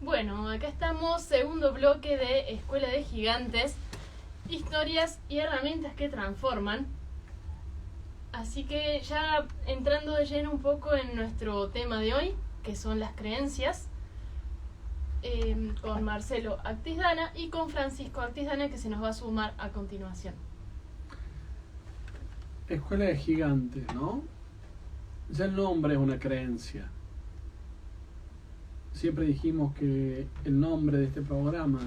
Bueno, acá estamos, segundo bloque de Escuela de Gigantes, historias y herramientas que transforman. Así que ya entrando de lleno un poco en nuestro tema de hoy, que son las creencias, con Marcelo Actisdana y con Francisco Actisdana, que se nos va a sumar a continuación. Escuela de Gigantes, ¿no? Ya el nombre es una creencia. Siempre dijimos que el nombre de este programa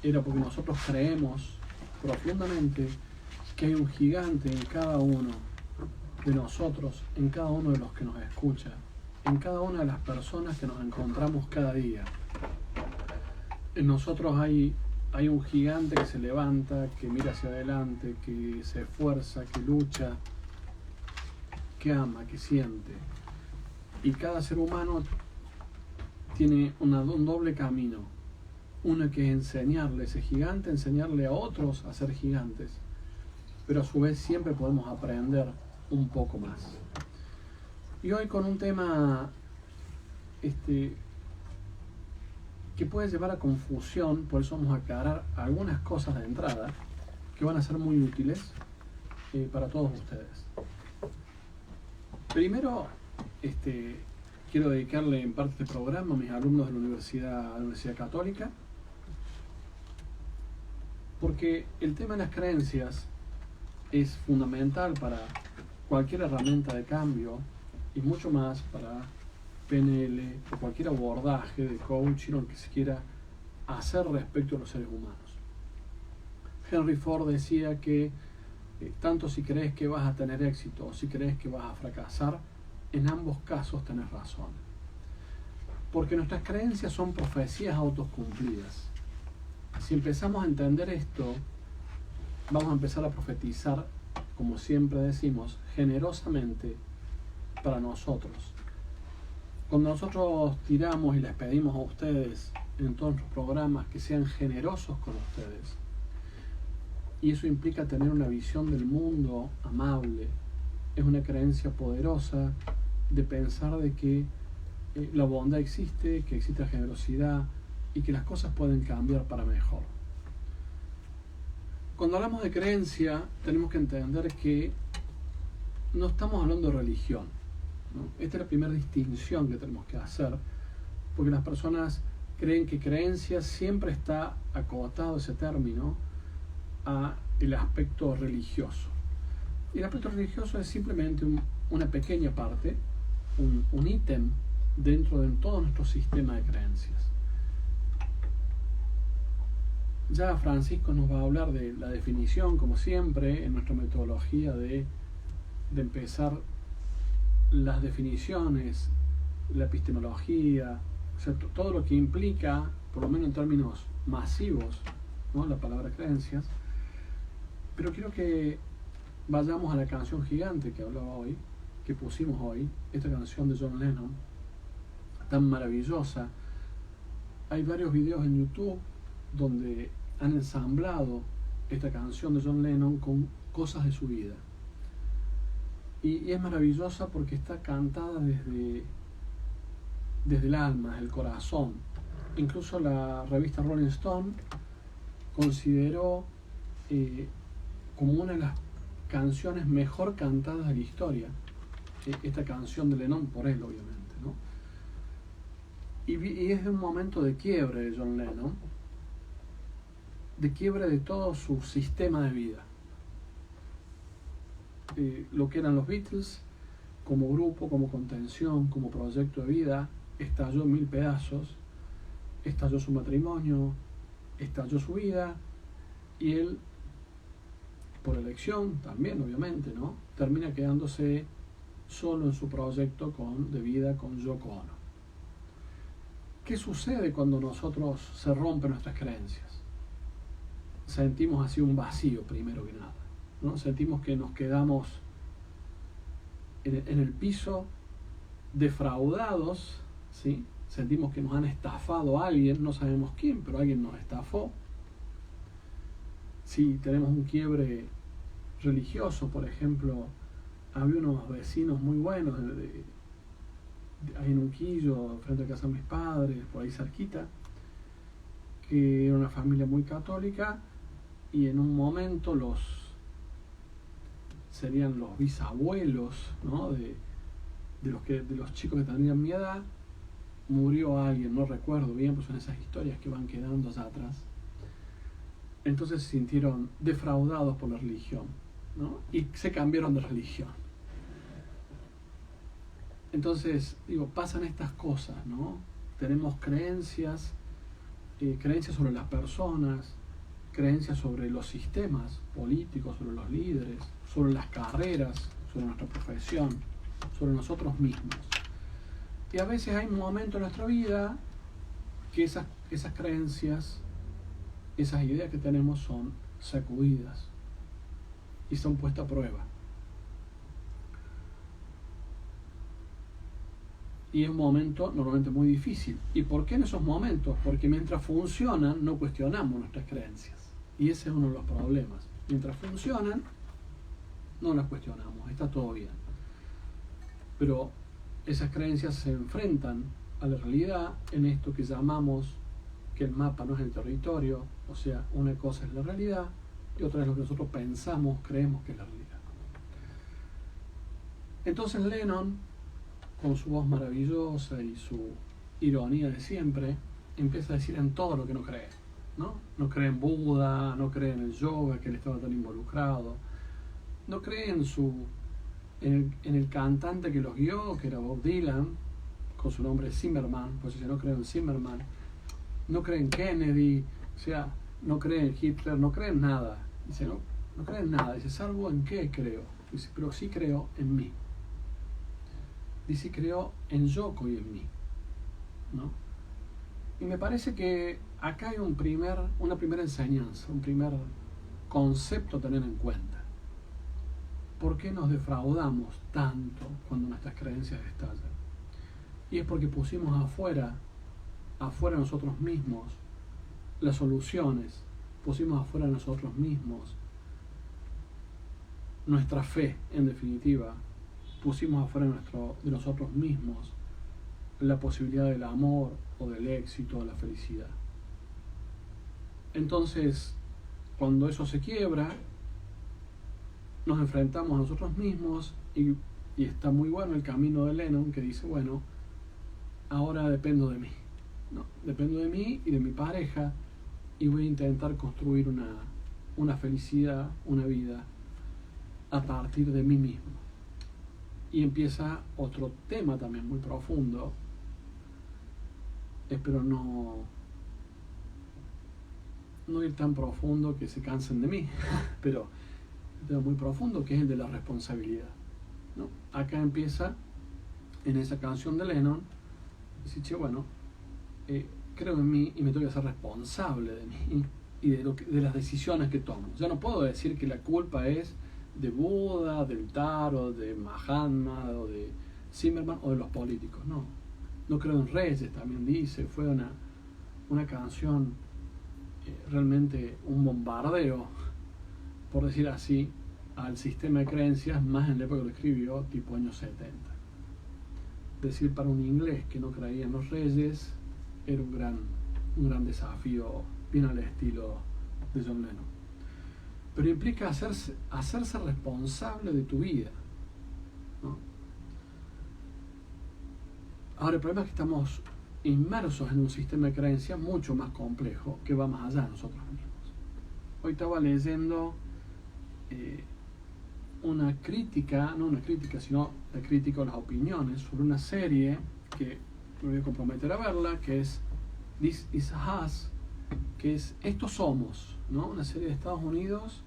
era porque nosotros creemos profundamente que hay un gigante en cada uno de nosotros, en cada uno de los que nos escucha, en cada una de las personas que nos encontramos cada día. En nosotros hay un gigante que se levanta, que mira hacia adelante, que se esfuerza, que lucha, que ama, que siente. Y cada ser humano tiene un doble camino. Uno que es enseñarle a ese gigante, enseñarle a otros a ser gigantes. Pero a su vez siempre podemos aprender un poco más. Y hoy con un tema que puede llevar a confusión, por eso vamos a aclarar algunas cosas de entrada que van a ser muy útiles para todos ustedes. Primero, quiero dedicarle en parte este programa a mis alumnos de la Universidad Católica, porque el tema de las creencias es fundamental para cualquier herramienta de cambio y mucho más para PNL o cualquier abordaje de coaching o el que se quiera hacer respecto a los seres humanos. Henry Ford decía que tanto si crees que vas a tener éxito o si crees que vas a fracasar, en ambos casos tenés razón. Porque nuestras creencias son profecías autocumplidas. Si empezamos a entender esto, vamos a empezar a profetizar, como siempre decimos, generosamente para nosotros. Cuando nosotros tiramos y les pedimos a ustedes en todos nuestros programas que sean generosos con ustedes, y eso implica tener una visión del mundo amable, es una creencia poderosa de pensar de que la bondad existe, que existe la generosidad y que las cosas pueden cambiar para mejor. Cuando hablamos de creencia, tenemos que entender que no estamos hablando de religión, ¿no? Esta es la primera distinción que tenemos que hacer, porque las personas creen que creencia siempre está acotado ese término a el aspecto religioso. Y el aspecto religioso es simplemente una pequeña parte, un ítem dentro de todo nuestro sistema de creencias. Ya Francisco nos va a hablar de la definición, como siempre, en nuestra metodología de empezar las definiciones, la epistemología, o sea, todo lo que implica, por lo menos en términos masivos, ¿no?, la palabra creencias. Pero quiero que vayamos a la canción gigante que hablaba hoy, que pusimos hoy, esta canción de John Lennon, tan maravillosa. Hay varios videos en YouTube donde han ensamblado esta canción de John Lennon con cosas de su vida. Y es maravillosa porque está cantada desde el alma, desde el corazón. Incluso la revista Rolling Stone consideró como una de las canciones mejor cantadas de la historia, esta canción de Lennon, por él obviamente, ¿no? Y es de un momento de quiebre de John Lennon, de quiebre de todo su sistema de vida. Lo que eran los Beatles como grupo, como contención, como proyecto de vida, estalló en 1000 pedazos, estalló su matrimonio, estalló su vida, y él, por elección también obviamente, ¿no?, termina quedándose solo en su proyecto de vida con Yoko Ono. ¿Qué sucede cuando nosotros se rompen nuestras creencias? Sentimos así un vacío, primero que nada, ¿no? Sentimos que nos quedamos en el piso, defraudados, ¿sí? Sentimos que nos han estafado a alguien, no sabemos quién, pero alguien nos estafó. Si tenemos un quiebre religioso, por ejemplo, había unos vecinos muy buenos ahí en Unquillo, frente a casa de mis padres, por ahí cerquita, que era una familia muy católica y en un momento serían los bisabuelos, ¿no? de los chicos que tendrían mi edad, murió alguien, no recuerdo bien, pues son esas historias que van quedando allá atrás. Entonces se sintieron defraudados por la religión, ¿no? Y se cambiaron de religión. Entonces, digo, pasan estas cosas, ¿no? Tenemos creencias sobre las personas, creencias sobre los sistemas políticos, sobre los líderes, sobre las carreras, sobre nuestra profesión, sobre nosotros mismos. Y a veces hay un momento en nuestra vida que esas creencias, esas ideas que tenemos son sacudidas y son puestas a prueba. Y es un momento normalmente muy difícil. ¿Y por qué en esos momentos? Porque mientras funcionan no cuestionamos nuestras creencias. Y ese es uno de los problemas. Mientras funcionan no las cuestionamos, está todo bien. Pero esas creencias se enfrentan a la realidad en esto que llamamos que el mapa no es el territorio, o sea, una cosa es la realidad y otra es lo que nosotros pensamos, creemos que es la realidad. Entonces Lennon, con su voz maravillosa y su ironía de siempre, empieza a decir en todo lo que no cree, ¿no? No cree en Buda, no cree en el yoga, que él estaba tan involucrado, no cree en el cantante que los guió, que era Bob Dylan, con su nombre Zimmerman, pues dice, no cree en Zimmerman, no cree en Kennedy, o sea, no cree en Hitler, no cree en nada. Dice, no cree en nada. Dice, ¿salvo en qué creo? Dice, pero sí creo en mí. Dice, creo en Yoko y en mí, ¿no? Y me parece que acá hay una primera enseñanza, un primer concepto a tener en cuenta. ¿Por qué nos defraudamos tanto cuando nuestras creencias estallan? Y es porque pusimos afuera nosotros mismos las soluciones, pusimos afuera nosotros mismos nuestra fe, en definitiva, pusimos afuera de nosotros mismos la posibilidad del amor o del éxito o de la felicidad. Entonces, cuando eso se quiebra, nos enfrentamos a nosotros mismos y está muy bueno el camino de Lennon que dice, bueno, ahora dependo de mí, ¿no? Dependo de mí y de mi pareja y voy a intentar construir una felicidad, una vida a partir de mí mismo. Y empieza otro tema también muy profundo, espero no ir tan profundo que se cansen de mí, pero un tema muy profundo que es el de la responsabilidad, ¿no? Acá empieza, en esa canción de Lennon, decir, che, bueno, creo en mí y me tengo que hacer responsable de mí y de las decisiones que tomo. Ya no puedo decir que la culpa es de Buda, del Tarot, de Mahatma o de Zimmerman o de los políticos. No creo en reyes, también dice. Fue una canción realmente un bombardeo, por decir así, al sistema de creencias, más en la época que lo escribió, tipo años 70. Decir para un inglés que no creía en los reyes era un gran desafío, bien al estilo de John Lennon. Pero implica hacerse responsable de tu vida, ¿no? Ahora, el problema es que estamos inmersos en un sistema de creencias mucho más complejo que va más allá de nosotros mismos. Hoy estaba leyendo una crítica, no una crítica, sino la crítica o las opiniones sobre una serie que me voy a comprometer a verla, que es This Is Us, que es Estos Somos, ¿no? Una serie de Estados Unidos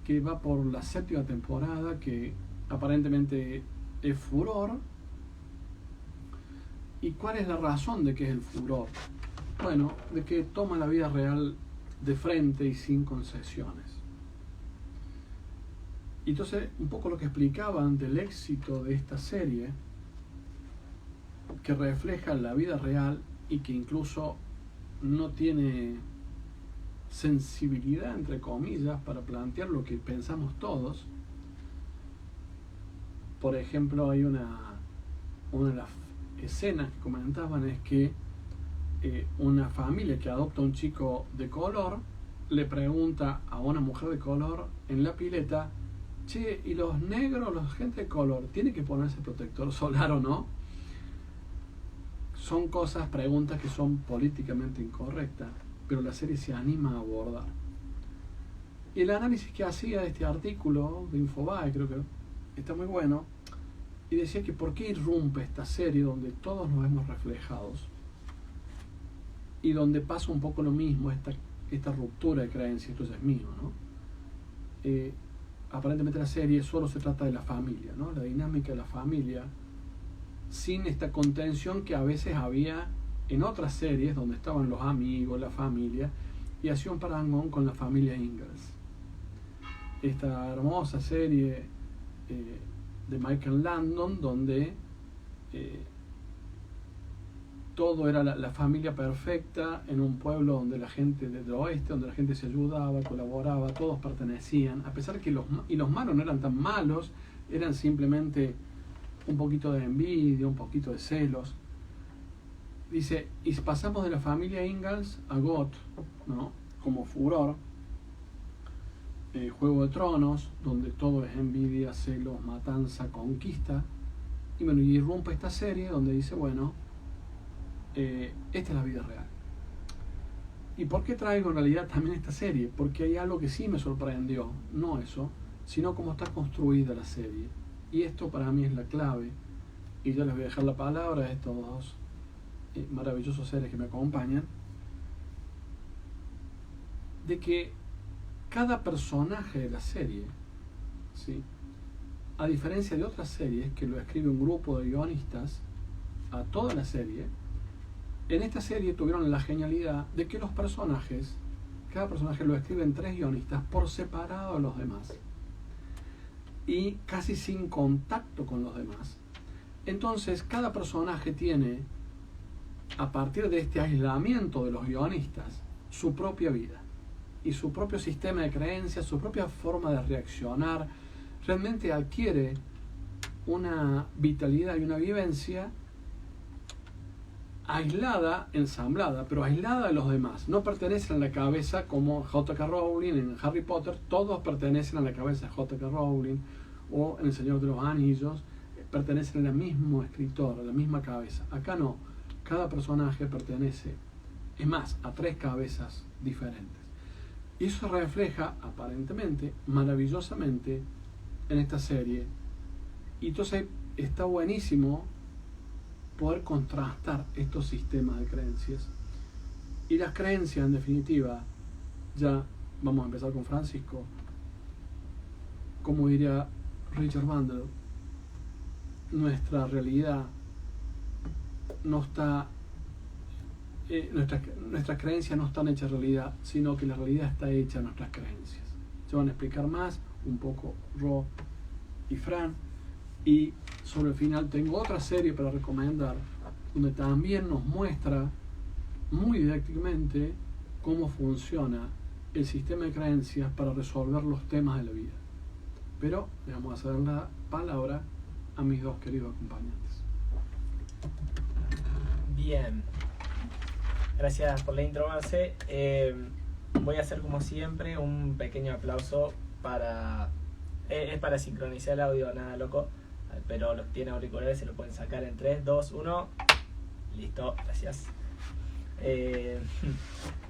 que va por la 7ª temporada, que aparentemente es furor. ¿Y cuál es la razón de que es el furor? Bueno, de que toma la vida real de frente y sin concesiones. Y entonces, un poco lo que explicaban del éxito de esta serie, que refleja la vida real y que incluso no tiene sensibilidad, entre comillas, para plantear lo que pensamos todos. Por ejemplo, hay una de las escenas que comentaban es que una familia que adopta a un chico de color le pregunta a una mujer de color en la pileta: che, ¿y los negros, la gente de color, tiene que ponerse protector solar o no? Son preguntas que son políticamente incorrectas, pero la serie se anima a abordar. Y el análisis que hacía de este artículo de Infobae, creo que está muy bueno, y decía que por qué irrumpe esta serie donde todos nos vemos reflejados y donde pasa un poco lo mismo, esta ruptura de creencia. Esto ya es mío, ¿no? Aparentemente la serie solo se trata de la familia, ¿no? La dinámica de la familia, sin esta contención que a veces había en otras series donde estaban los amigos, la familia, y hacía un parangón con la familia Ingalls. Esta hermosa serie de Michael Landon, donde todo era la familia perfecta en un pueblo donde la gente del oeste, donde la gente se ayudaba, colaboraba, todos pertenecían, a pesar que los malos no eran tan malos, eran simplemente un poquito de envidia, un poquito de celos. Dice, y pasamos de la familia Ingalls a GOT, ¿no? Como furor, Juego de Tronos, donde todo es envidia, celos, matanza, conquista. Y bueno, y irrumpe esta serie donde dice, bueno, esta es la vida real. ¿Y por qué traigo en realidad también esta serie? Porque hay algo que sí me sorprendió, no eso, sino cómo está construida la serie. Y esto para mí es la clave. Y yo les voy a dejar la palabra a estos dos maravillosos seres que me acompañan, de que cada personaje de la serie, ¿sí?, a diferencia de otras series que lo escribe un grupo de guionistas a toda la serie, en esta serie tuvieron la genialidad de que los personajes, cada personaje lo escriben 3 guionistas por separado de los demás y casi sin contacto con los demás. Entonces cada personaje tiene, a partir de este aislamiento de los guionistas, su propia vida y su propio sistema de creencias, su propia forma de reaccionar. Realmente adquiere una vitalidad y una vivencia aislada, ensamblada, pero aislada de los demás. No pertenecen a la cabeza como J.K. Rowling en Harry Potter. Todos pertenecen a la cabeza de J.K. Rowling, o en El Señor de los Anillos pertenecen al mismo escritor, a la misma cabeza. Acá no, cada personaje pertenece, es más, a 3 cabezas diferentes. Y eso se refleja aparentemente, maravillosamente, en esta serie. Y entonces está buenísimo poder contrastar estos sistemas de creencias. Y las creencias, en definitiva, ya vamos a empezar con Francisco, como diría Richard Bandler, nuestra realidad no está, nuestras creencias no están hechas realidad, sino que la realidad está hecha en nuestras creencias. Se van a explicar más un poco Ro y Fran, y sobre el final tengo otra serie para recomendar donde también nos muestra muy didácticamente cómo funciona el sistema de creencias para resolver los temas de la vida. Pero le vamos a dar la palabra a mis 2 queridos acompañantes. Bien, gracias por la intro, Marce. Voy a hacer como siempre un pequeño aplauso para... es para sincronizar el audio, nada loco, pero los que tienen auriculares se lo pueden sacar en 3, 2, 1. Listo, gracias.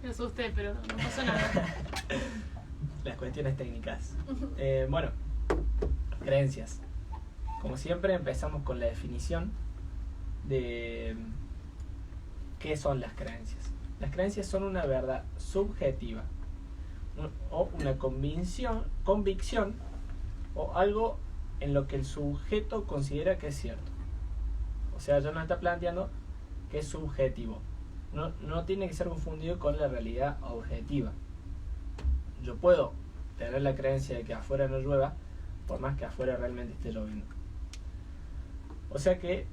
Me asusté, pero no pasó nada. Las cuestiones técnicas. Bueno, creencias. Como siempre empezamos con la definición de qué son las creencias. Las creencias son una verdad subjetiva o una convicción o algo en lo que el sujeto considera que es cierto. O sea, ya nos está planteando que es subjetivo. No tiene que ser confundido con la realidad objetiva. Yo puedo tener la creencia de que afuera no llueva, por más que afuera realmente esté lloviendo. O sea que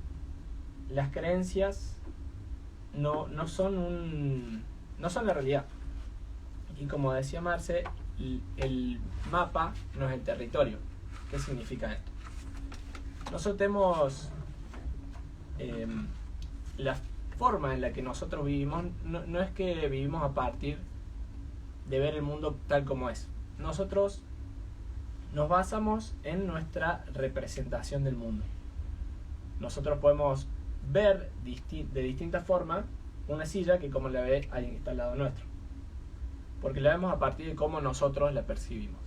las creencias no son la realidad. Y como decía Marce, el mapa no es el territorio. ¿Qué significa esto? Nosotros tenemos forma en la que nosotros vivimos no es que vivimos a partir de ver el mundo tal como es. Nosotros nos basamos en nuestra representación del mundo. Nosotros podemos ver de distinta forma una silla que como la ve alguien que está al lado nuestro, porque la vemos a partir de cómo nosotros la percibimos.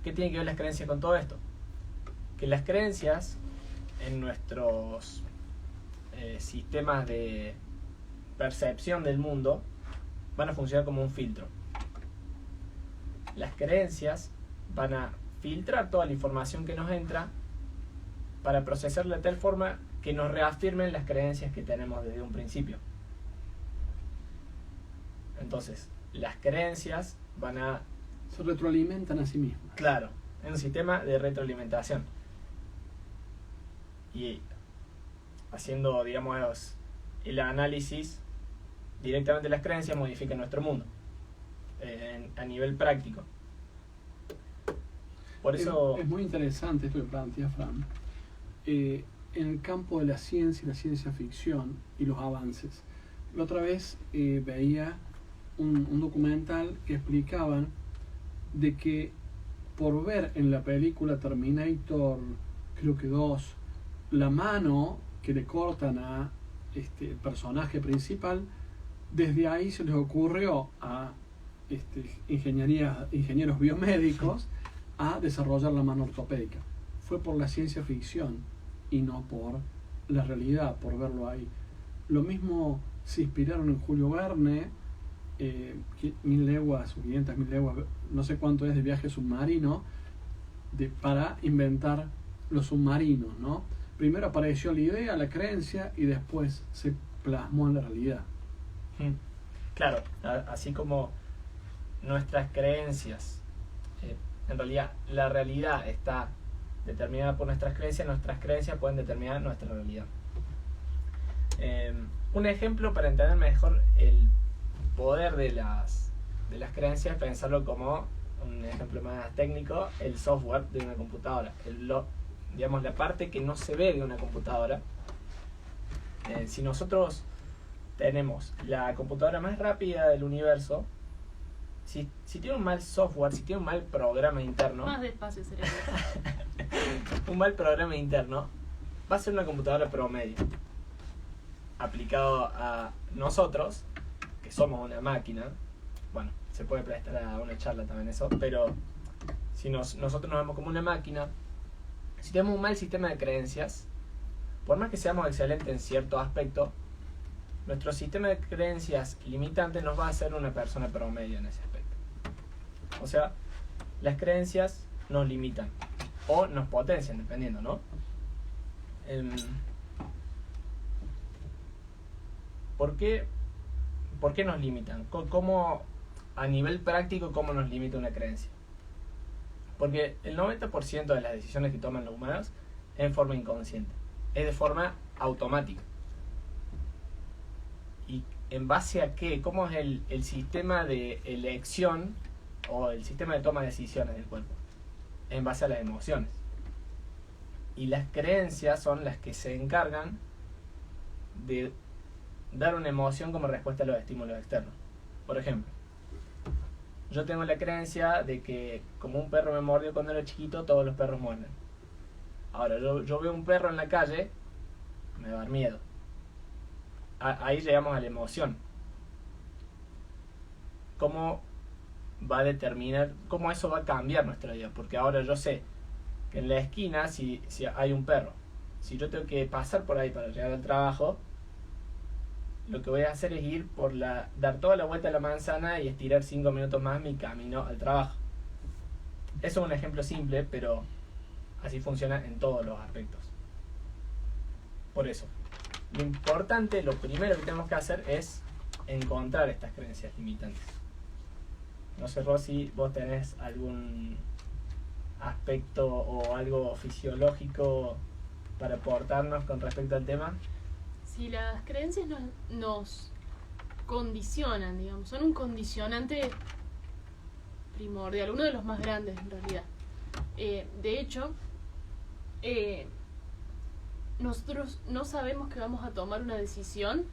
¿Qué tiene que ver las creencias con todo esto? Que las creencias en nuestros sistemas de percepción del mundo van a funcionar como un filtro. Las creencias van a filtrar toda la información que nos entra para procesarla de tal forma que nos reafirmen las creencias que tenemos desde un principio. Entonces, las creencias van a... se retroalimentan a sí mismas. Claro, en un sistema de retroalimentación. Y haciendo, digamos, el análisis directamente de las creencias modifica nuestro mundo a nivel práctico. Por eso... Es muy interesante esto que plantea Fran. En el campo de la ciencia ficción y los avances. La otra vez veía un documental que explicaban de que por ver en la película Terminator, creo que 2, la mano que le cortan a el personaje principal, desde ahí se les ocurrió a ingenieros biomédicos a desarrollar la mano ortopédica. Fue por la ciencia ficción y no por la realidad, por verlo ahí. Lo mismo se inspiraron en Julio Verne, 1000 leguas o 500.000 leguas, no sé cuánto es de viaje submarino, para inventar los submarinos, ¿no? Primero apareció la idea, la creencia, y después se plasmó en la realidad. Claro, así como nuestras creencias, en realidad la realidad está determinada por nuestras creencias pueden determinar nuestra realidad. Un ejemplo para entender mejor el poder de las creencias, pensarlo como un ejemplo más técnico, el software de una computadora, digamos la parte que no se ve de una computadora. Si nosotros tenemos la computadora más rápida del universo, si tiene un mal software, si tiene un mal programa interno, más despacio sería un mal programa interno, va a ser una computadora promedio. Aplicado a nosotros, que somos una máquina, bueno, se puede prestar a una charla también eso, pero si nosotros nos vemos como una máquina, si tenemos un mal sistema de creencias, por más que seamos excelentes en cierto aspecto, nuestro sistema de creencias limitante nos va a hacer una persona promedio en ese aspecto. O sea, las creencias nos limitan o nos potencian, dependiendo, ¿no? ¿Por qué nos limitan? ¿Cómo, a nivel práctico, cómo nos limita una creencia? Porque el 90% de las decisiones que toman los humanos es en forma inconsciente, es de forma automática. ¿Y en base a qué? ¿Cómo es el sistema de elección o el sistema de toma de decisiones del cuerpo? En base a las emociones. Y las creencias son las que se encargan de dar una emoción como respuesta a los estímulos externos. Por ejemplo, yo tengo la creencia de que como un perro me mordió cuando era chiquito, todos los perros muerden. Ahora, yo veo un perro en la calle, me va a dar miedo. Ahí llegamos a la emoción. ¿Cómo va a determinar, cómo eso va a cambiar nuestra vida? Porque ahora yo sé que en la esquina, si hay un perro, si yo tengo que pasar por ahí para llegar al trabajo, lo que voy a hacer es dar toda la vuelta a la manzana y estirar 5 minutos más mi camino al trabajo. Eso es un ejemplo simple, pero así funciona en todos los aspectos. Por eso, lo importante, lo primero que tenemos que hacer es encontrar estas creencias limitantes. No sé, Rosy, vos tenés algún aspecto o algo fisiológico para aportarnos con respecto al tema. Si las creencias nos condicionan, digamos, son un condicionante primordial, uno de los más grandes en realidad. De hecho, nosotros no sabemos que vamos a tomar una decisión,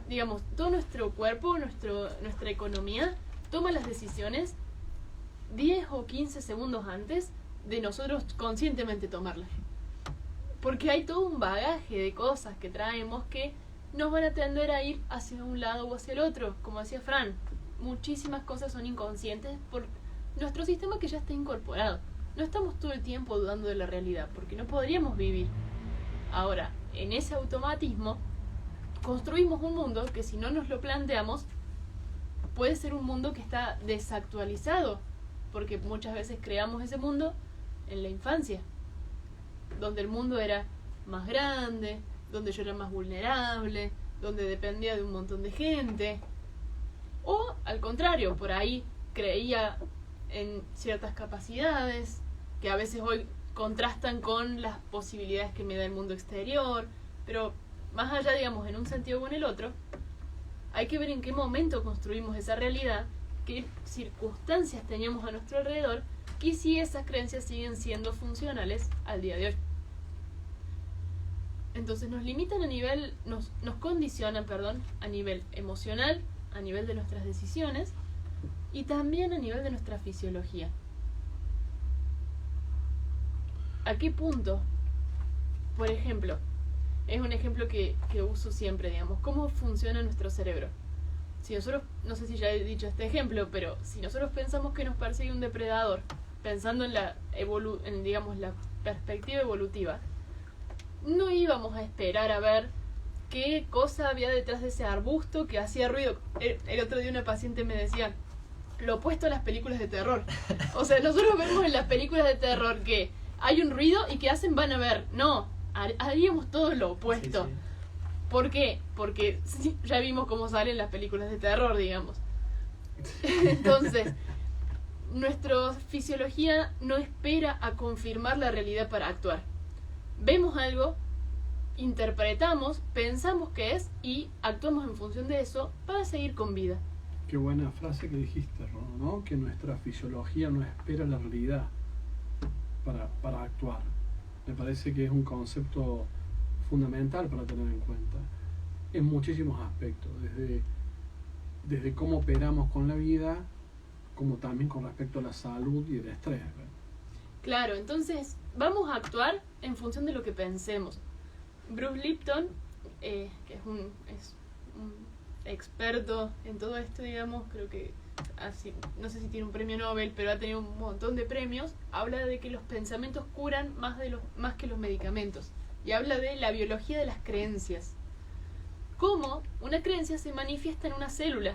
digamos, todo nuestro cuerpo, nuestra economía, toma las decisiones 10 o 15 segundos antes de nosotros conscientemente tomarlas. Porque hay todo un bagaje de cosas que traemos que nos van a tender a ir hacia un lado o hacia el otro, como decía Fran. Muchísimas cosas son inconscientes por nuestro sistema que ya está incorporado. No estamos todo el tiempo dudando de la realidad, porque no podríamos vivir. Ahora, en ese automatismo, construimos un mundo que si no nos lo planteamos, puede ser un mundo que está desactualizado, porque muchas veces creamos ese mundo en la infancia, donde el mundo era más grande, donde yo era más vulnerable, donde dependía de un montón de gente. O al contrario, por ahí creía en ciertas capacidades que a veces hoy contrastan con las posibilidades que me da el mundo exterior, pero más allá, digamos, en un sentido o en el otro, hay que ver en qué momento construimos esa realidad, qué circunstancias teníamos a nuestro alrededor y si esas creencias siguen siendo funcionales al día de hoy. Entonces nos limitan a nivel, nos condicionan, perdón, a nivel emocional, a nivel de nuestras decisiones y también a nivel de nuestra fisiología. ¿A qué punto? Por ejemplo, es un ejemplo que uso siempre, digamos, ¿cómo funciona nuestro cerebro? Si nosotros, no sé si ya he dicho este ejemplo, pero si nosotros pensamos que nos persigue un depredador, pensando en digamos, la perspectiva evolutiva, no íbamos a esperar a ver qué cosa había detrás de ese arbusto que hacía ruido. El otro día una paciente me decía, lo opuesto a las películas de terror. O sea, nosotros vemos en las películas de terror que hay un ruido y que hacen van a ver. No, haríamos todo lo opuesto. Sí, sí. ¿Por qué? Porque sí, ya vimos cómo salen las películas de terror, digamos. Entonces, nuestra fisiología no espera a confirmar la realidad para actuar. Vemos algo, interpretamos, pensamos que es y actuamos en función de eso para seguir con vida. Qué buena frase que dijiste, Ro, ¿no? Que nuestra fisiología no espera la realidad para actuar. Me parece que es un concepto fundamental para tener en cuenta en muchísimos aspectos, desde cómo operamos con la vida, como también con respecto a la salud y el estrés, ¿verdad? Claro, entonces vamos a actuar en función de lo que pensemos. Bruce Lipton, que es un experto en todo esto, digamos, creo que así, no sé si tiene un premio Nobel, pero ha tenido un montón de premios, habla de que los pensamientos curan más que los medicamentos. Y habla de la biología de las creencias. Cómo una creencia se manifiesta en una célula.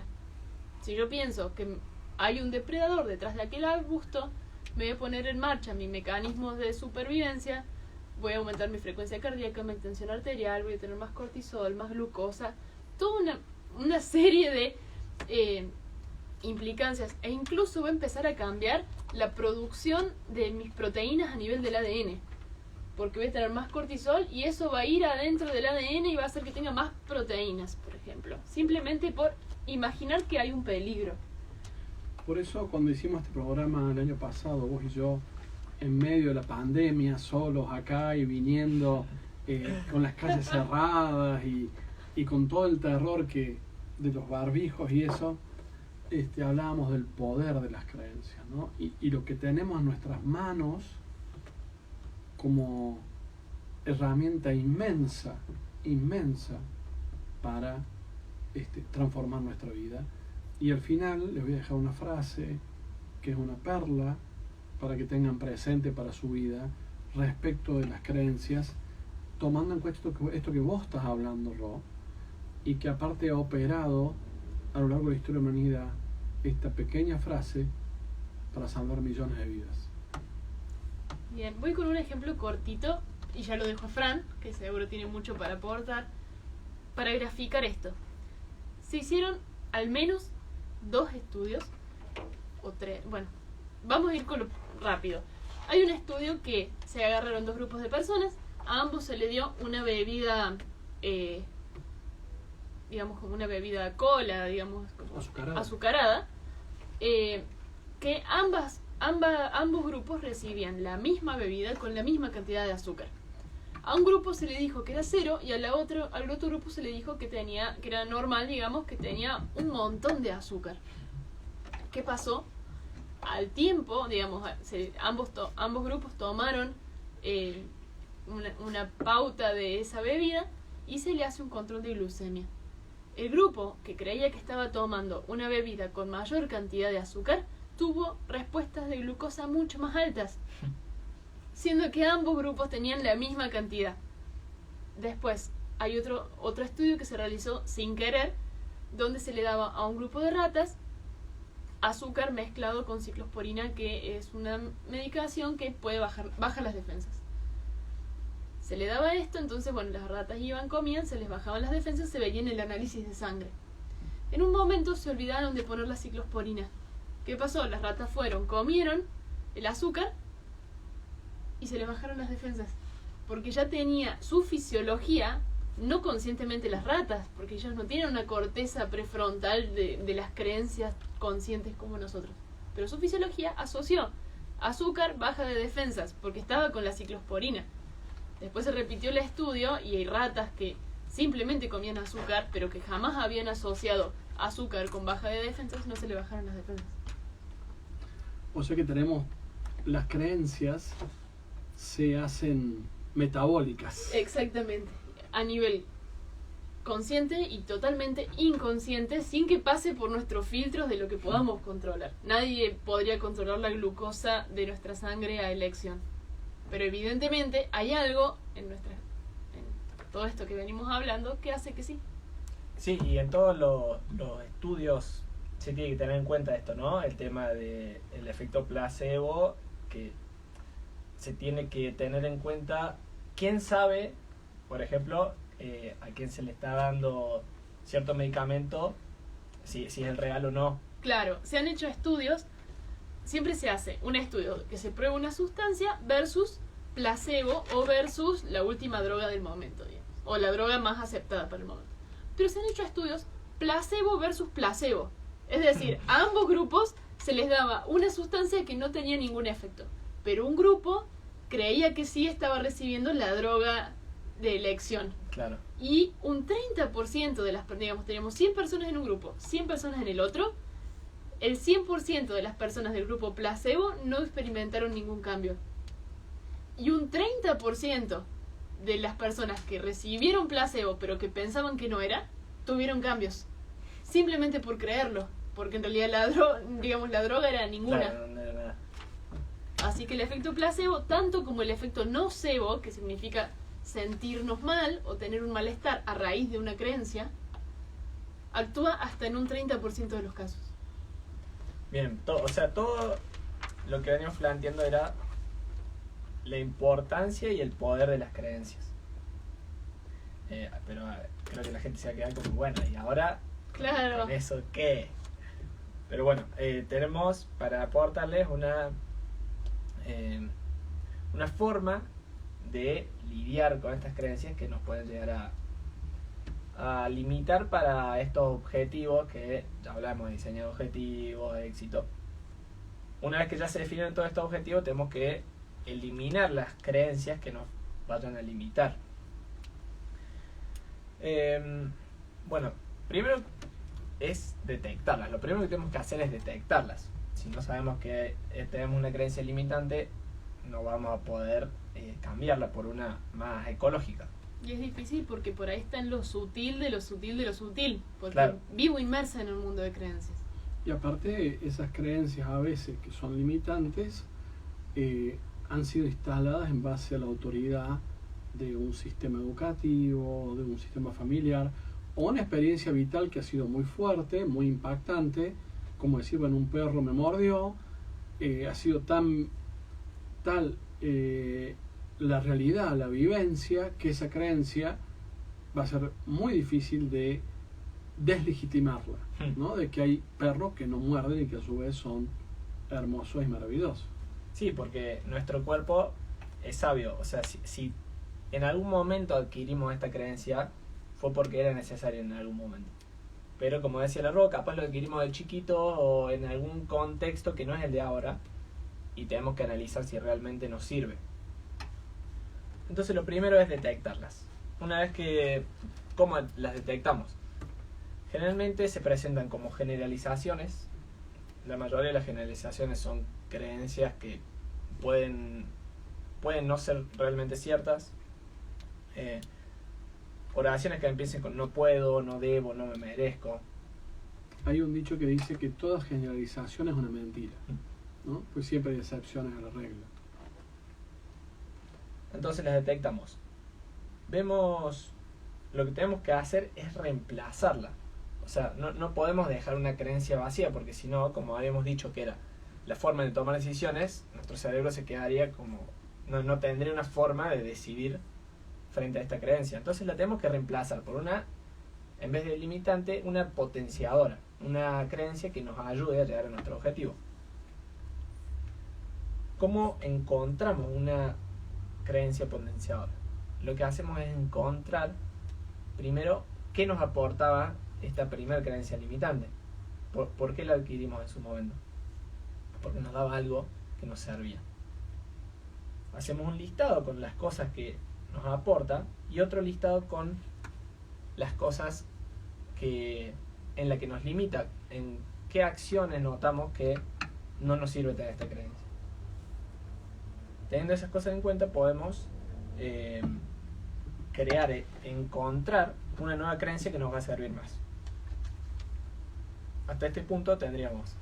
Si yo pienso que hay un depredador detrás de aquel arbusto, me voy a poner en marcha mis mecanismos de supervivencia, voy a aumentar mi frecuencia cardíaca, mi tensión arterial, voy a tener más cortisol, más glucosa, toda una serie de implicancias, e incluso va a empezar a cambiar la producción de mis proteínas a nivel del ADN, porque voy a tener más cortisol y eso va a ir adentro del ADN y va a hacer que tenga más proteínas, por ejemplo, simplemente por imaginar que hay un peligro. Por eso cuando hicimos este programa el año pasado, vos y yo, en medio de la pandemia, solos acá y viniendo con las calles cerradas y con todo el terror de los barbijos y eso, hablábamos del poder de las creencias, ¿no? Y lo que tenemos en nuestras manos como herramienta inmensa para transformar nuestra vida. Y al final les voy a dejar una frase que es una perla para que tengan presente para su vida respecto de las creencias, tomando en cuenta esto que vos estás hablando, Ro, y que aparte ha operado a lo largo de la historia de la humanidad esta pequeña frase para salvar millones de vidas. Bien, voy con un ejemplo cortito y ya lo dejo a Fran, que seguro tiene mucho para aportar, para graficar esto. Se hicieron al menos 2 estudios, o 3, bueno, vamos a ir con lo rápido. Hay un estudio que se agarraron 2 grupos de personas, a ambos se le dio una bebida, digamos como una bebida cola, digamos, como azucarada, que ambos grupos recibían la misma bebida con la misma cantidad de azúcar. A un grupo se le dijo que era 0 y al otro grupo se le dijo que era normal, digamos, que tenía un montón de azúcar. ¿Qué pasó? Al tiempo, digamos, ambos grupos tomaron una pauta de esa bebida y se le hace un control de glucemia. El grupo que creía que estaba tomando una bebida con mayor cantidad de azúcar tuvo respuestas de glucosa mucho más altas, siendo que ambos grupos tenían la misma cantidad. Después hay otro estudio que se realizó sin querer, donde se le daba a un grupo de ratas azúcar mezclado con ciclosporina, que es una medicación que puede baja las defensas. Se le daba esto, entonces bueno, las ratas comían, se les bajaban las defensas, se veía en el análisis de sangre. En un momento se olvidaron de poner la ciclosporina. ¿Qué pasó? Las ratas comieron el azúcar y se les bajaron las defensas, porque ya tenía su fisiología, no conscientemente las ratas, porque ellos no tienen una corteza prefrontal de las creencias conscientes como nosotros, pero su fisiología asoció azúcar, baja de defensas, porque estaba con la ciclosporina. Después se repitió el estudio y hay ratas que simplemente comían azúcar, pero que jamás habían asociado azúcar con baja de defensas, no se le bajaron las defensas. O sea que tenemos las creencias se hacen metabólicas. Exactamente, a nivel consciente y totalmente inconsciente, sin que pase por nuestros filtros de lo que podamos controlar. Nadie podría controlar la glucosa de nuestra sangre a elección, pero evidentemente hay algo en todo esto que venimos hablando que hace que sí. Sí, y en todos los estudios se tiene que tener en cuenta esto, ¿no? El tema del efecto placebo, que se tiene que tener en cuenta quién sabe, por ejemplo, a quién se le está dando cierto medicamento, si es el real o no. Claro, se han hecho estudios, siempre se hace un estudio que se prueba una sustancia versus placebo o versus la última droga del momento, digamos, o la droga más aceptada para el momento. Pero se han hecho estudios placebo versus placebo, es decir, a ambos grupos se les daba una sustancia que no tenía ningún efecto, pero un grupo creía que sí estaba recibiendo la droga de elección. Claro. Y un 30% de las, digamos, teníamos 100 personas en un grupo, 100 personas en el otro, el 100% de las personas del grupo placebo no experimentaron ningún cambio. Y un 30% de las personas que recibieron placebo pero que pensaban que no era, tuvieron cambios. Simplemente por creerlo, porque en realidad la droga era ninguna. Claro, no era nada. Así que el efecto placebo, tanto como el efecto nocebo, que significa sentirnos mal o tener un malestar a raíz de una creencia, actúa hasta en un 30% de los casos. Bien, todo lo que veníamos planteando era la importancia y el poder de las creencias. Pero creo que la gente se va a quedar como, bueno, ¿y ahora? Claro. ¿Con eso qué? Pero bueno, tenemos para aportarles una forma de lidiar con estas creencias que nos pueden llegar a limitar para estos objetivos que ya hablamos de diseño de objetivos, de éxito. Una vez que ya se definen todos estos objetivos, tenemos que eliminar las creencias que nos vayan a limitar. Bueno, primero es detectarlas. Lo primero que tenemos que hacer es detectarlas. Si no sabemos que tenemos una creencia limitante, no vamos a poder cambiarla por una más ecológica. Y es difícil porque por ahí está en lo sutil de lo sutil de lo sutil, porque Claro. vivo inmersa en un mundo de creencias. Y aparte, esas creencias a veces que son limitantes han sido instaladas en base a la autoridad de un sistema educativo, de un sistema familiar, o una experiencia vital que ha sido muy fuerte, muy impactante, como decir, bueno, un perro me mordió, ha sido tal la realidad, la vivencia, que esa creencia va a ser muy difícil de deslegitimarla, ¿no? De que hay perros que no muerden y que a su vez son hermosos y maravillosos. Sí, porque nuestro cuerpo es sabio. O sea, si en algún momento adquirimos esta creencia, fue porque era necesario en algún momento. Pero como decía la Roca, capaz lo adquirimos de chiquito o en algún contexto que no es el de ahora, y tenemos que analizar si realmente nos sirve. Entonces lo primero es detectarlas. Una vez que, ¿cómo las detectamos? Generalmente se presentan como generalizaciones. La mayoría de las generalizaciones son creencias que pueden no ser realmente ciertas. Oraciones que empiecen con no puedo, no debo, no me merezco. Hay un dicho que dice que toda generalización es una mentira, ¿no? Pues siempre hay excepciones a la regla. Entonces las detectamos. Vemos, lo que tenemos que hacer es reemplazarla. O sea, no podemos dejar una creencia vacía, porque si no, como habíamos dicho que era la forma de tomar decisiones, nuestro cerebro se quedaría como, no tendría una forma de decidir frente a esta creencia. Entonces la tenemos que reemplazar por una, en vez de limitante, una potenciadora, una creencia que nos ayude a llegar a nuestro objetivo. ¿Cómo encontramos una creencia potenciadora? Lo que hacemos es encontrar primero qué nos aportaba esta primera creencia limitante. ¿Por qué la adquirimos en su momento? Porque nos daba algo que nos servía. Hacemos un listado con las cosas que nos aporta y otro listado con las cosas en la que nos limita, en qué acciones notamos que no nos sirve tener esta creencia. Teniendo esas cosas en cuenta podemos encontrar una nueva creencia que nos va a servir más. Hasta este punto tendríamos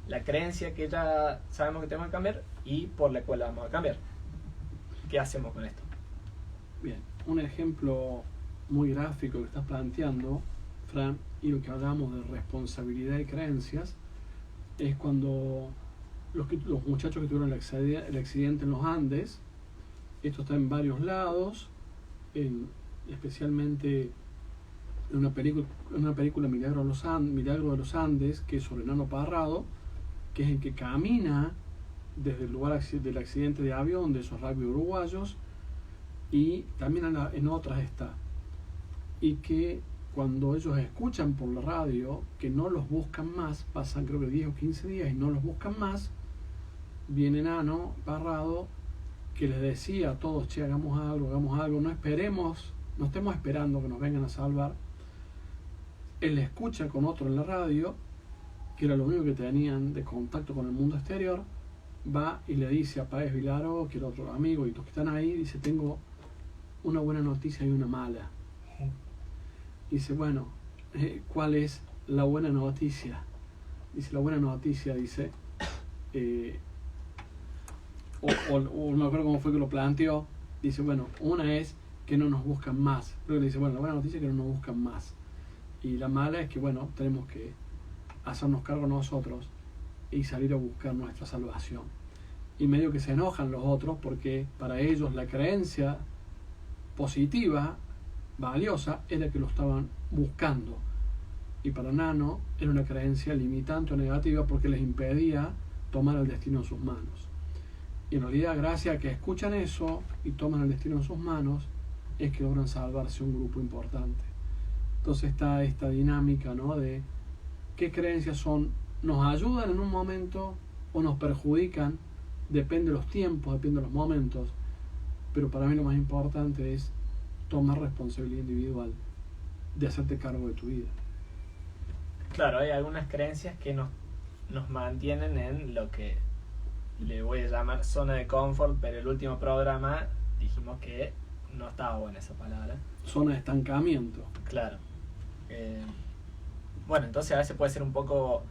la creencia que ya sabemos que tenemos que cambiar y por la cual la vamos a cambiar. ¿Qué hacemos con esto? Bien, un ejemplo muy gráfico que estás planteando, Fran, y lo que hablamos de responsabilidad y creencias, es cuando los muchachos que tuvieron el accidente en los Andes, esto está en varios lados, especialmente en una película Milagro de los Andes, que es sobre Nano Parrado, que es el que camina desde el lugar del accidente de avión de esos rugby uruguayos, y también en otras está, y que cuando ellos escuchan por la radio que no los buscan más, pasan creo que 10 o 15 días y no los buscan más, viene Nano Parrado que les decía a todos, che, hagamos algo, no estemos esperando que nos vengan a salvar. Él escucha con otro en la radio, que era lo único que tenían de contacto con el mundo exterior, va y le dice a Páez Vilaro, que era otro amigo y los que están ahí, dice, tengo una buena noticia y una mala. Dice, bueno, ¿cuál es la buena noticia? Dice, la buena noticia, dice, o no me acuerdo cómo fue que lo planteó, dice, bueno, una es que no nos buscan más. Luego le dice, bueno, la buena noticia es que no nos buscan más. Y la mala es que, bueno, tenemos que hacernos cargo nosotros y salir a buscar nuestra salvación. Y medio que se enojan los otros porque para ellos la creencia positiva, valiosa, era que lo estaban buscando. Y para Nano era una creencia limitante o negativa porque les impedía tomar el destino en sus manos. Y en realidad, gracias a que escuchan eso y toman el destino en sus manos, es que logran salvarse un grupo importante. Entonces está esta dinámica, ¿no?, de qué creencias nos ayudan en un momento o nos perjudican, depende de los tiempos, depende de los momentos, pero para mí lo más importante es tomar responsabilidad individual de hacerte cargo de tu vida. Claro, hay algunas creencias que nos mantienen en lo que le voy a llamar zona de confort, pero el último programa dijimos que no estaba buena esa palabra. Zona de estancamiento. Claro. Bueno, entonces a veces puede ser un poco,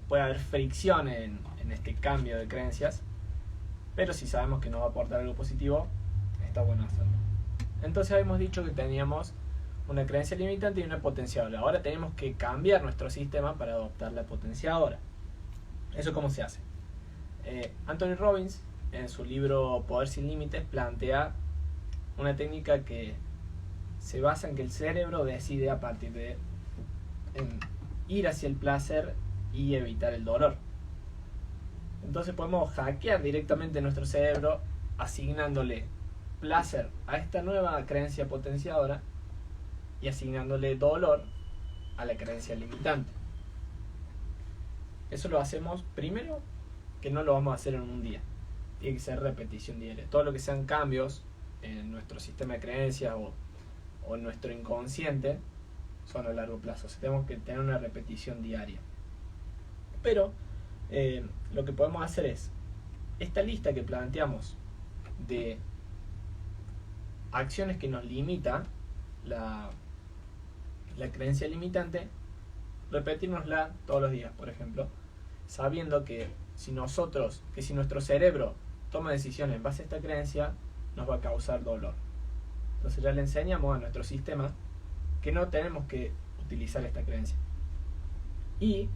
puede haber fricción en este cambio de creencias, pero si sabemos que nos va a aportar algo positivo, está bueno hacerlo. Entonces habíamos dicho que teníamos una creencia limitante y una potenciadora. Ahora tenemos que cambiar nuestro sistema para adoptar la potenciadora. ¿Eso cómo se hace? Anthony Robbins, en su libro Poder sin Límites, plantea una técnica que se basa en que el cerebro decide a partir de ir hacia el placer y evitar el dolor. Entonces podemos hackear directamente nuestro cerebro asignándole placer a esta nueva creencia potenciadora y asignándole dolor a la creencia limitante. Eso lo hacemos primero, que no lo vamos a hacer en un día, tiene que ser repetición diaria. Todo lo que sean cambios en nuestro sistema de creencias o en nuestro inconsciente son a largo plazo. O sea, tenemos que tener una repetición diaria. Pero lo que podemos hacer es, esta lista que planteamos de acciones que nos limita la creencia limitante, repetirnosla todos los días, por ejemplo, sabiendo que si nuestro cerebro toma decisiones en base a esta creencia, nos va a causar dolor. Entonces ya le enseñamos a nuestro sistema que no tenemos que utilizar esta creencia. Y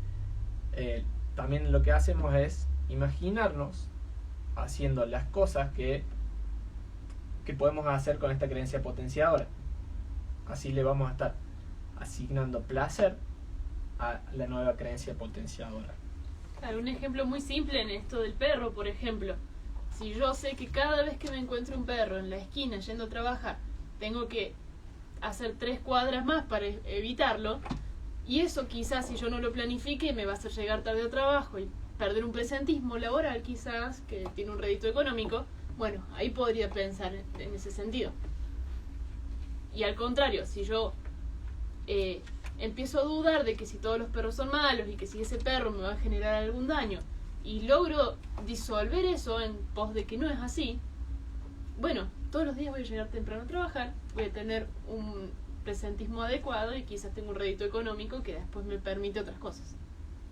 también lo que hacemos es imaginarnos haciendo las cosas que podemos hacer con esta creencia potenciadora. Así le vamos a estar asignando placer a la nueva creencia potenciadora. Claro, un ejemplo muy simple en esto del perro, por ejemplo. Si yo sé que cada vez que me encuentro un perro en la esquina yendo a trabajar, tengo que hacer 3 cuadras más para evitarlo, y eso quizás si yo no lo planifique me va a hacer llegar tarde al trabajo y perder un presentismo laboral quizás, que tiene un rédito económico, bueno, ahí podría pensar en ese sentido. Y al contrario, si yo empiezo a dudar de que si todos los perros son malos y que si ese perro me va a generar algún daño, y logro disolver eso en pos de que no es así, bueno, todos los días voy a llegar temprano a trabajar, voy a tener un presentismo adecuado y quizás tengo un rédito económico que después me permite otras cosas.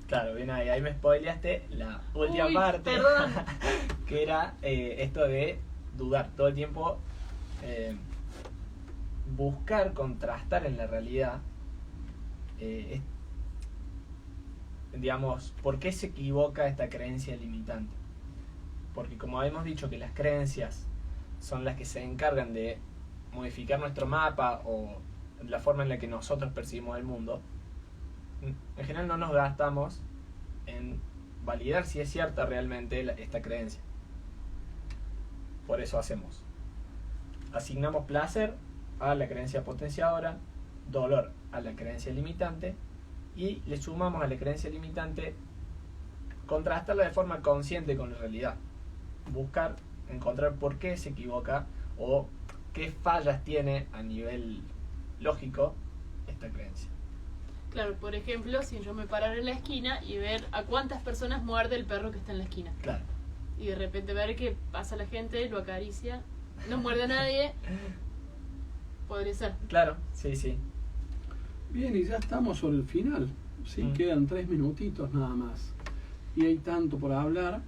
Claro, bien ahí me spoileaste la última parte, perdón. que era esto de dudar todo el tiempo, buscar contrastar en la realidad, digamos, ¿por qué se equivoca esta creencia limitante? Porque como habíamos dicho que las creencias son las que se encargan de modificar nuestro mapa o la forma en la que nosotros percibimos el mundo, en general no nos gastamos en validar si es cierta realmente esta creencia. Por eso asignamos placer a la creencia potenciadora, dolor a la creencia limitante, y le sumamos a la creencia limitante contrastarla de forma consciente con la realidad, encontrar por qué se equivoca o qué fallas tiene a nivel lógico esta creencia. Claro, por ejemplo, si yo me parara en la esquina y ver a cuántas personas muerde el perro que está en la esquina. Claro. Y de repente ver que pasa la gente, lo acaricia, no muerde a nadie, podría ser. Claro, sí. Bien, y ya estamos sobre el final. Sí, quedan 3 minutitos nada más. Y hay tanto por hablar.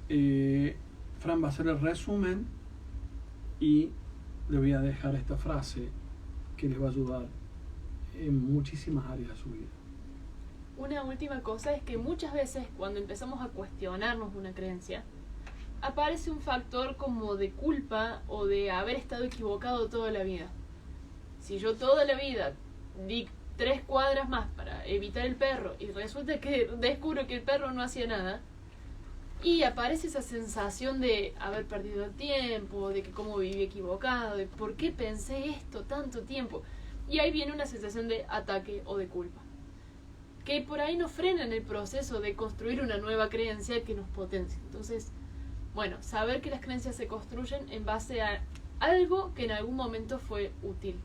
Fran va a hacer el resumen y le voy a dejar esta frase que les va a ayudar en muchísimas áreas de su vida. Una última cosa es que muchas veces cuando empezamos a cuestionarnos una creencia, aparece un factor como de culpa o de haber estado equivocado toda la vida. Si yo toda la vida di 3 cuadras más para evitar el perro y resulta que descubro que el perro no hacía nada, y aparece esa sensación de haber perdido el tiempo, de que cómo viví equivocado, de por qué pensé esto tanto tiempo, y ahí viene una sensación de ataque o de culpa, que por ahí nos frena en el proceso de construir una nueva creencia que nos potencie. Entonces, bueno, saber que las creencias se construyen en base a algo que en algún momento fue útil,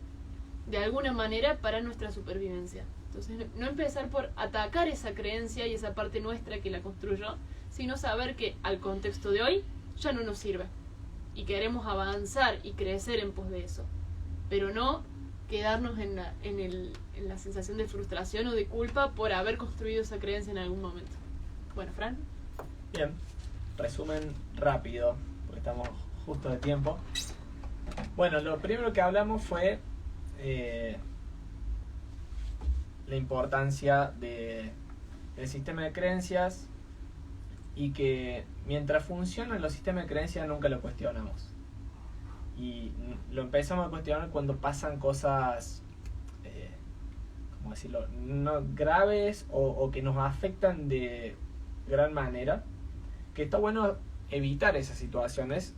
de alguna manera para nuestra supervivencia. Entonces, no empezar por atacar esa creencia y esa parte nuestra que la construyó, sino saber que al contexto de hoy ya no nos sirve y queremos avanzar y crecer en pos de eso, pero no quedarnos en la sensación de frustración o de culpa por haber construido esa creencia en algún momento. Bueno, Fran. Bien, resumen rápido, porque estamos justo de tiempo. Bueno, lo primero que hablamos fue la importancia del sistema de creencias y que mientras funcionan los sistemas de creencias nunca lo cuestionamos. Y lo empezamos a cuestionar cuando pasan cosas, ¿cómo decirlo?, no graves o que nos afectan de gran manera, que está bueno evitar esas situaciones,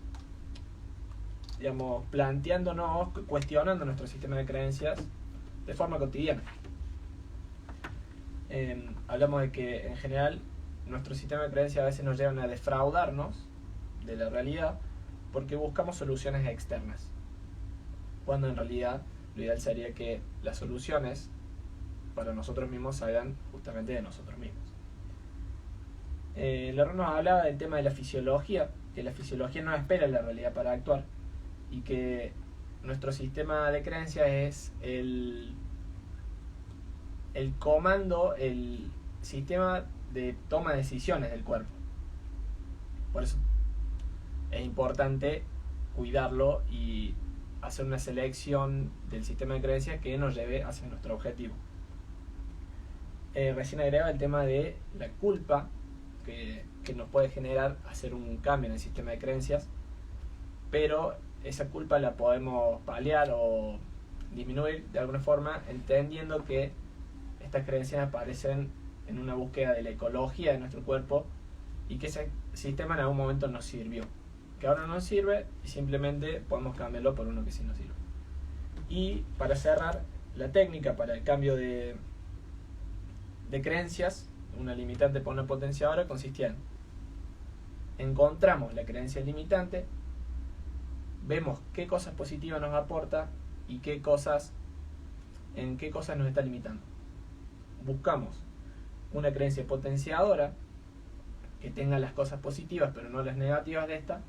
digamos, planteándonos, cuestionando nuestro sistema de creencias de forma cotidiana. Hablamos de que en general nuestro sistema de creencias a veces nos llevan a defraudarnos de la realidad porque buscamos soluciones externas. cuando en realidad lo ideal sería que las soluciones para nosotros mismos salgan justamente de nosotros mismos. El error nos hablaba del tema de la fisiología, que la fisiología no espera la realidad para actuar y que nuestro sistema de creencias es el comando, el sistema de toma de decisiones del cuerpo. Por eso es importante cuidarlo y hacer una selección del sistema de creencias que nos lleve hacia nuestro objetivo. Recién agregaba el tema de la culpa que nos puede generar hacer un cambio en el sistema de creencias, pero esa culpa la podemos paliar o disminuir de alguna forma entendiendo que estas creencias aparecen en una búsqueda de la ecología de nuestro cuerpo y que ese sistema en algún momento nos sirvió, que ahora no nos sirve y simplemente podemos cambiarlo por uno que sí nos sirve. Y para cerrar, la técnica para el cambio de creencias, una limitante por una potenciadora, consistía en encontramos la creencia limitante, vemos qué cosas positivas nos aporta y en qué cosas nos está limitando. Buscamos una creencia potenciadora que tenga las cosas positivas pero no las negativas de esta,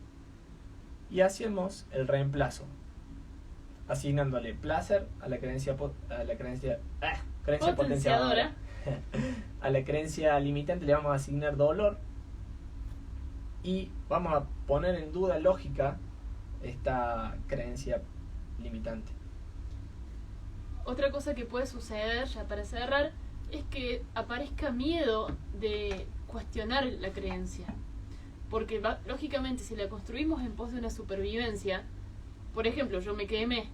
y hacemos el reemplazo asignándole placer a la creencia potenciadora. A la creencia limitante le vamos a asignar dolor y vamos a poner en duda lógica esta creencia limitante. Otra cosa que puede suceder, ya para cerrar, es que aparezca miedo de cuestionar la creencia. Porque lógicamente si la construimos en pos de una supervivencia, por ejemplo, yo me quemé,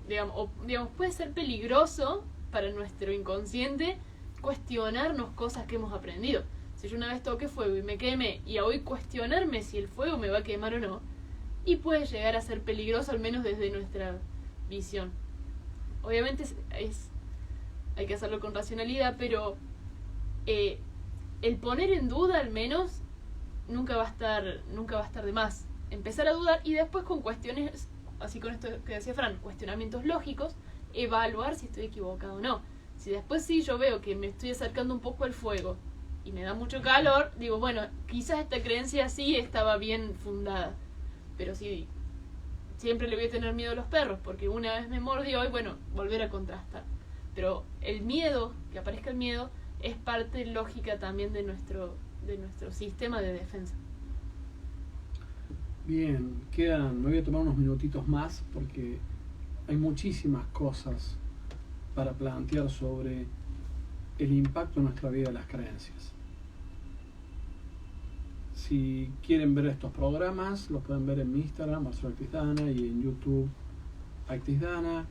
digamos, puede ser peligroso para nuestro inconsciente cuestionarnos cosas que hemos aprendido. Si yo una vez toqué fuego y me quemé, y a hoy cuestionarme si el fuego me va a quemar o no, y puede llegar a ser peligroso, al menos desde nuestra visión. Obviamente hay que hacerlo con racionalidad, pero el poner en duda al menos nunca va a estar de más. Empezar a dudar y después con cuestiones, así con esto que decía Fran, cuestionamientos lógicos, evaluar si estoy equivocado o no. Si después sí yo veo que me estoy acercando un poco al fuego y me da mucho calor, digo, bueno, quizás esta creencia sí estaba bien fundada. Pero sí, siempre le voy a tener miedo a los perros, porque una vez me mordió y bueno, volver a contrastar. Pero el miedo, que aparezca el miedo, es parte lógica también de nuestro sistema de defensa. Bien, me voy a tomar unos minutitos más porque hay muchísimas cosas para plantear sobre el impacto en nuestra vida de las creencias. Si quieren ver estos programas, los pueden ver en mi Instagram, Marcelo Actisdana, y en YouTube, Actisdana.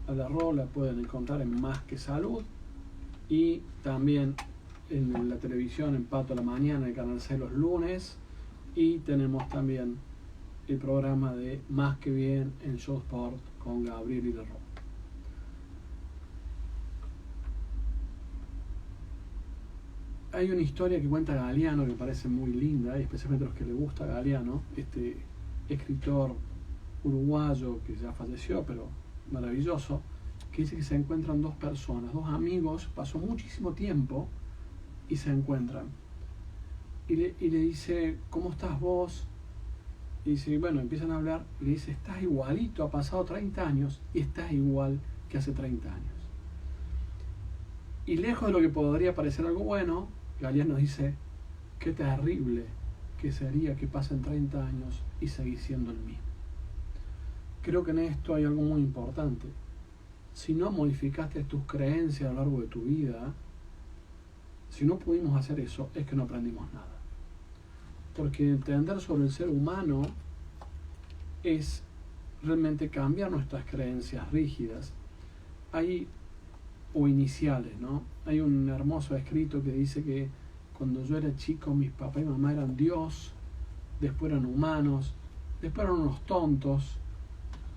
A la rola pueden encontrar en Más que Salud, y también en la televisión, en Pato a la Mañana, el canal 6 los lunes, y tenemos también el programa de Más que Bien en Show Sport con Gabriel y La Rola. Hay una historia que cuenta Galeano que me parece muy linda, y especialmente a los que les gusta Galeano, este escritor uruguayo que ya falleció, pero maravilloso, que dice que se encuentran dos personas, dos amigos, pasó muchísimo tiempo y se encuentran. Y le dice, ¿cómo estás vos? Y dice, bueno, empiezan a hablar, y le dice, estás igualito, ha pasado 30 años y estás igual que hace 30 años. Y lejos de lo que podría parecer algo bueno, Galeano dice, qué terrible que sería que pasen 30 años y seguir siendo el mismo. Creo que en esto hay algo muy importante. Si no modificaste tus creencias a lo largo de tu vida, si no pudimos hacer eso, es que no aprendimos nada. Porque entender sobre el ser humano es realmente cambiar nuestras creencias rígidas o iniciales, ¿no? Hay un hermoso escrito que dice que cuando yo era chico mis papá y mamá eran Dios, después eran humanos, después eran unos tontos,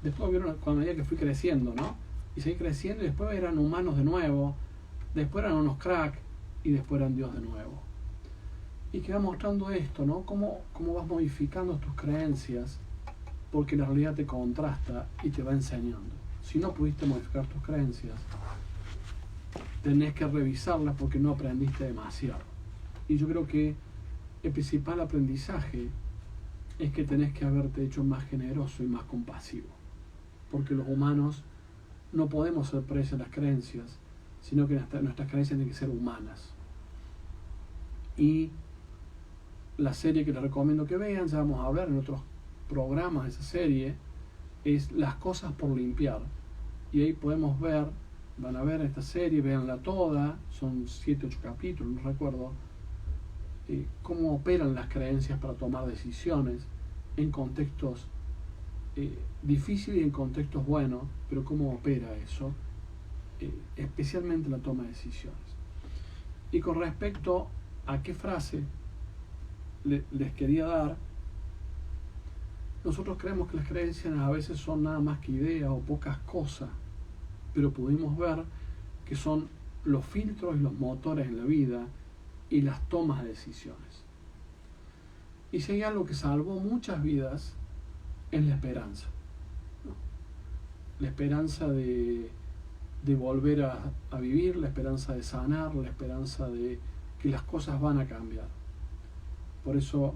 después vieron cuando medida que fui creciendo, ¿no? Y seguí creciendo y después eran humanos de nuevo, después eran unos crack y después eran Dios de nuevo. Y que va mostrando esto, ¿no? Cómo vas modificando tus creencias porque la realidad te contrasta y te va enseñando. Si no pudiste modificar tus creencias, tenés que revisarlas porque no aprendiste demasiado. Y yo creo que el principal aprendizaje es que tenés que haberte hecho más generoso y más compasivo, porque los humanos no podemos ser presa de las creencias, sino que nuestras creencias tienen que ser humanas. Y la serie que les recomiendo que vean, ya vamos a hablar en otros programas de esa serie, es Las cosas por limpiar. Y ahí podemos ver, van a ver esta serie, véanla toda, son 7, 8 capítulos, no recuerdo, cómo operan las creencias para tomar decisiones en contextos difíciles y en contextos buenos, pero cómo opera eso, especialmente la toma de decisiones. Y con respecto a qué frase les quería dar, nosotros creemos que las creencias a veces son nada más que ideas o pocas cosas, pero pudimos ver que son los filtros y los motores en la vida y las tomas de decisiones. Y si hay algo que salvó muchas vidas, es la esperanza, ¿no? La esperanza de volver a vivir, la esperanza de sanar, la esperanza de que las cosas van a cambiar. Por eso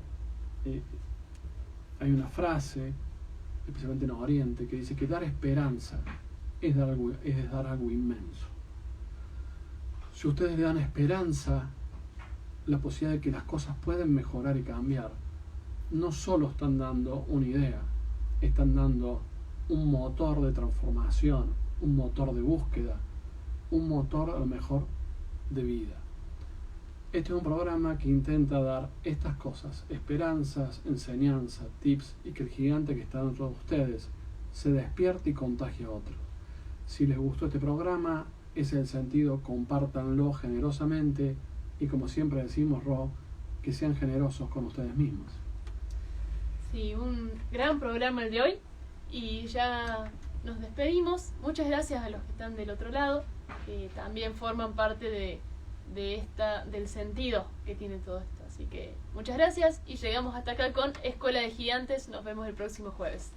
hay una frase, especialmente en Oriente, que dice que dar esperanza es dar algo inmenso. Si ustedes le dan esperanza, la posibilidad de que las cosas pueden mejorar y cambiar, no solo están dando una idea, están dando un motor de transformación, un motor de búsqueda, un motor a lo mejor de vida. Este es un programa que intenta dar estas cosas, esperanzas, enseñanzas, tips, y que el gigante que está dentro de ustedes se despierte y contagie a otros. Si les gustó este programa, ese es el sentido, compártanlo generosamente y, como siempre decimos, Ro, que sean generosos con ustedes mismos. Sí, un gran programa el de hoy y ya nos despedimos. Muchas gracias a los que están del otro lado, que también forman parte del sentido que tiene todo esto. Así que muchas gracias y llegamos hasta acá con Escuela de Gigantes. Nos vemos el próximo jueves.